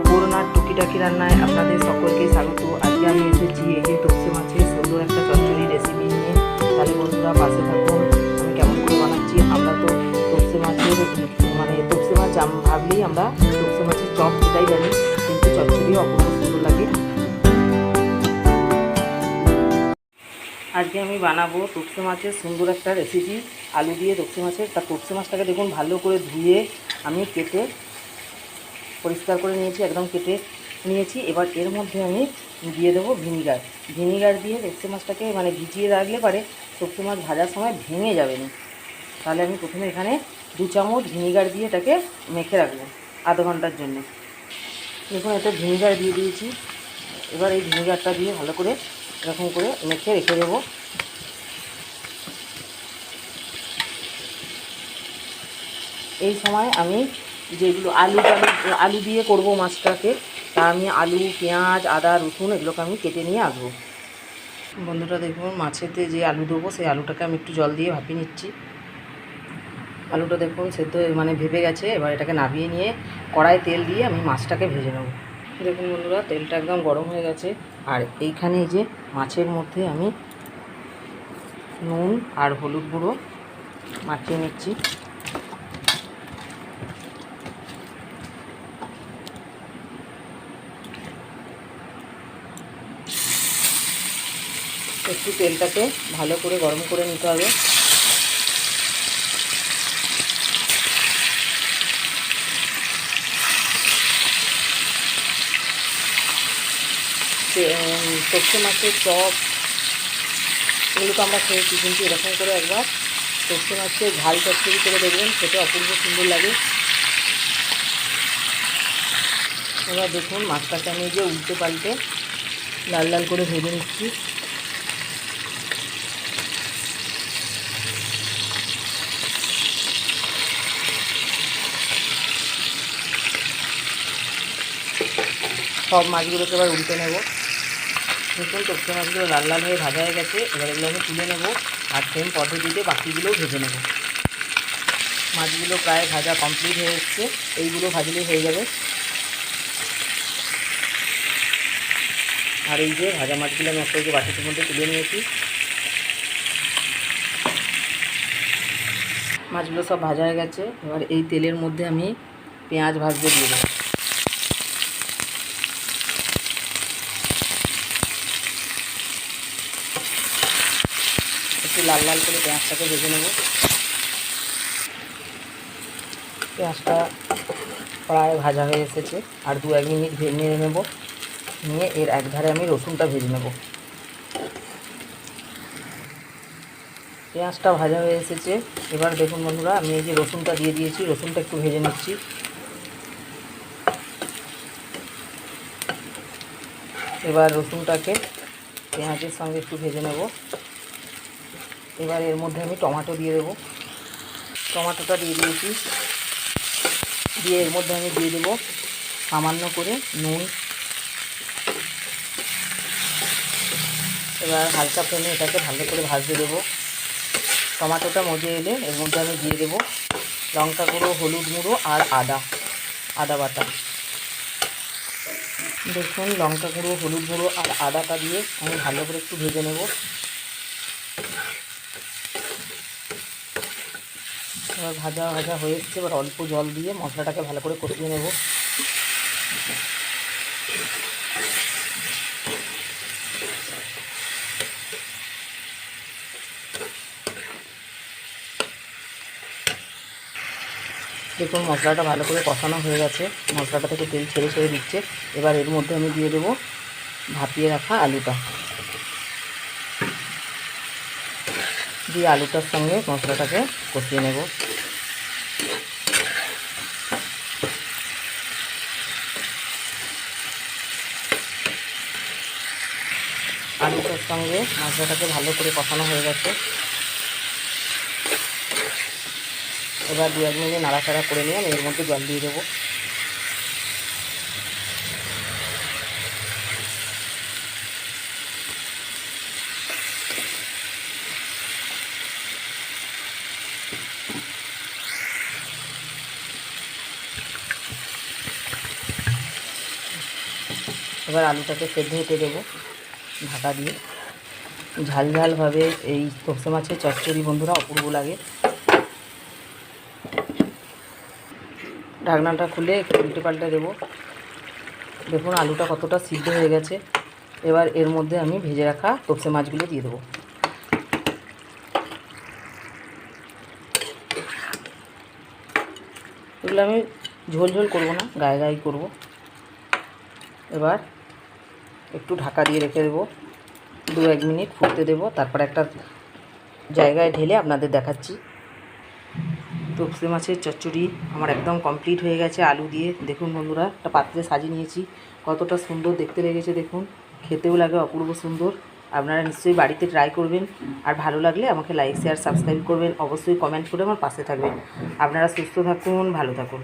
করোনার টুকিটাকি রান্নায় আপনাদের সকলকে স্বাগত। আজকে আমি এসেছি এই যে তপসে মাছের সুন্দর একটা চচ্চড়ি রেসিপি নিয়ে। তাহলে বন্ধুরা পাশে থাকুন, আমি কেমন করে বানাচ্ছি। আমরা তো তপসে মাছের তপসে মাছ ভাবলেই আমরা তপসে মাছের চপ এটাই জানি, কিন্তু চচ্চড়িও অপূর্ব সুন্দর লাগে। আজকে আমি বানাবো তপসে মাছের সুন্দর একটা রেসিপি, আলু দিয়ে তপসে মাছের। তা তপসে মাছটাকে দেখুন ভালো করে ধুয়ে আমি কেটে পরিষ্কার করে নিয়েছি, একদম কেটে নিয়েছি। এবার এর মধ্যে আমি দিয়ে দেবো ভিনিগার। ভিনিগার দিয়ে তপসে মাছটাকে ভিজিয়ে রাখলে পারে তপসে মাছ ভাজার সময় ভেঙে যাবে না। তাহলে আমি প্রথমে এখানে 2 চামচ ভিনিগার দিয়ে এটাকে মেখে রাখবো আধ ঘন্টার জন্য। দেখুন এতে ভিনিগার দিয়ে দিয়েছি। এবার এই ভিনিগারটা দিয়ে ভালো করে এরকম করে মেখে রেখে দেবো। এই সময় আমি যেগুলো আলু দিয়ে করব মাছটাকে, তা আমি আলু, পেঁয়াজ, আদা, রসুন এগুলোকে আমি কেটে নিয়ে আসবো। বন্ধুরা দেখুন, মাছেতে যে আলু দেবো সেই আলুটাকে আমি একটু জল দিয়ে ভাপিয়ে নিচ্ছি। আলুটা দেখুন সেদ্ধ ভেপে গেছে। এবার এটাকে নামিয়ে নিয়ে কড়াই তেল দিয়ে আমি মাছটাকে ভেজে নেব। দেখুন বন্ধুরা, তেলটা একদম গরম হয়ে গেছে। আর এইখানে এই যে মাছের মধ্যে আমি নুন আর হলুদ গুঁড়ো মাখিয়ে নিচ্ছি। একটু তেলটাকে ভালো করে গরম করে নিতে হবে। তপসে মাছের চপ এগুলো তো আমরা খেয়েছি, কিন্তু এরকম করে একবার তপসে মাছের ঝাল চচ্চড়ি করে দেখবেন, খেতে অপূর্ব সুন্দর লাগে। এবার দেখুন মাছটাকে আমি যে উল্টে পাল্টে লাল লাল করে ভেজে নিচ্ছি। সব মাছগুলোকে এবার উল্টে নেব। দেখুন তপসে মাছগুলো লাল লাল হয়ে ভাজা হয়ে গেছে। এবার এগুলো আমি তুলে নেব আর সেম পদ্ধতিতে বাকিগুলোও ভেজে নেব। মাছগুলো প্রায় ভাজা কমপ্লিট হয়ে এসছে, এইগুলো ভাজলেই হয়ে যাবে। আর এই যে ভাজা মাছগুলো আমি একটা বাটির মধ্যে তুলে নিয়েছি। মাছগুলো সব ভাজা হয়ে গেছে। এবার এই তেলের মধ্যে আমি পেঁয়াজ ভাজতে দিয়ে দেবো। একটু লাল লাল করে পেঁয়াজটাকে ভেজে নেব। পেঁয়াজটা প্রায় ভাজা হয়ে এসেছে, আর 2-1 মিনিট নেড়ে নেব। নিয়ে এর একধারে আমি রসুনটা ভেজে নেব। পেঁয়াজটা ভাজা হয়ে এসেছে। এবার দেখুন বন্ধুরা, আমি এই যে রসুনটা দিয়ে দিয়েছি, রসুনটা একটু ভেজে নিচ্ছি। এবার রসুনটাকে পেঁয়াজের সঙ্গে একটু ভেজে নেব। এবার এর মধ্যে আমি টমেটো দিয়ে দেবো। টমেটোটা দিয়ে দিয়েছি। দিয়ে এর মধ্যে আমি দিয়ে দেবো সামান্য করে নুন। এবার হালকা ফ্লেমে এটাকে ভালো করে ভাজতে দেবো। টমেটোটা মজে এলে এর মধ্যে আমি দিয়ে দেবো লঙ্কা গুঁড়ো, হলুদ গুঁড়ো আর আদা বাটা। দেখুন লঙ্কা গুঁড়ো, হলুদ গুঁড়ো আর আদাটা দিয়ে আমি ভালো করে একটু ভেজে নেব। এবার ভাজা হয়ে এসছে। এবার অল্প জল দিয়ে মশলাটাকে ভালো করে কষিয়ে নেব। দেখুন মশলাটা ভালো করে কষানো হয়ে গেছে, মশলাটা থেকে তেল ছেড়ে দিচ্ছে। এবার এর মধ্যে আমি দিয়ে দেবো ভাপিয়ে রাখা আলুটা। দিয়ে আলুটার সঙ্গে মশলাটাকে কষিয়ে নেব। আলুটার সঙ্গে মশলাটাকে ভালো করে কষানো হয়ে গেছে। এবার 2-1 মিনিট নাড়াচাড়া করে নিয়ে আমি এর মধ্যে জল দিয়ে দেবো। এবার আলুটাকে সেদ্ধ হতে দেবো ঢাকা দিয়ে। ঝাল ঝালভাবে এই তপসে মাছের চচ্চড়ি বন্ধুরা অপূর্ব লাগে। ঢাকনাটা খুলে একটু উল্টে পাল্টে দেবো। দেখুন আলুটা কতটা সিদ্ধ হয়ে গেছে। এবার এর মধ্যে আমি ভেজে রাখা তপসে মাছগুলো দিয়ে দেবো। এগুলো আমি ঝোল ঝোল করবো না, গায়ে গায়ে করবো। এবার একটু ঢাকা দিয়ে রেখে দেবো, 2-1 মিনিট ফুটতে দেবো। তারপর একটা জায়গায় ঢেলে আপনাদের দেখাচ্ছি। তপসে মাছের চচ্চড়ি আমার একদম কমপ্লিট হয়ে গেছে আলু দিয়ে। দেখুন বন্ধুরা, একটা পাত্রে সাজিয়ে নিয়েছি, কতটা সুন্দর দেখতে লেগেছে দেখুন। খেতেও লাগে অপূর্ব সুন্দর। আপনারা নিশ্চয়ই বাড়িতে ট্রাই করবেন। আর ভালো লাগলে আমাকে লাইক শেয়ার সাবস্ক্রাইব করবেন, অবশ্যই কমেন্ট করে আমার পাশে থাকবেন। আপনারা সুস্থ থাকুন, ভালো থাকুন।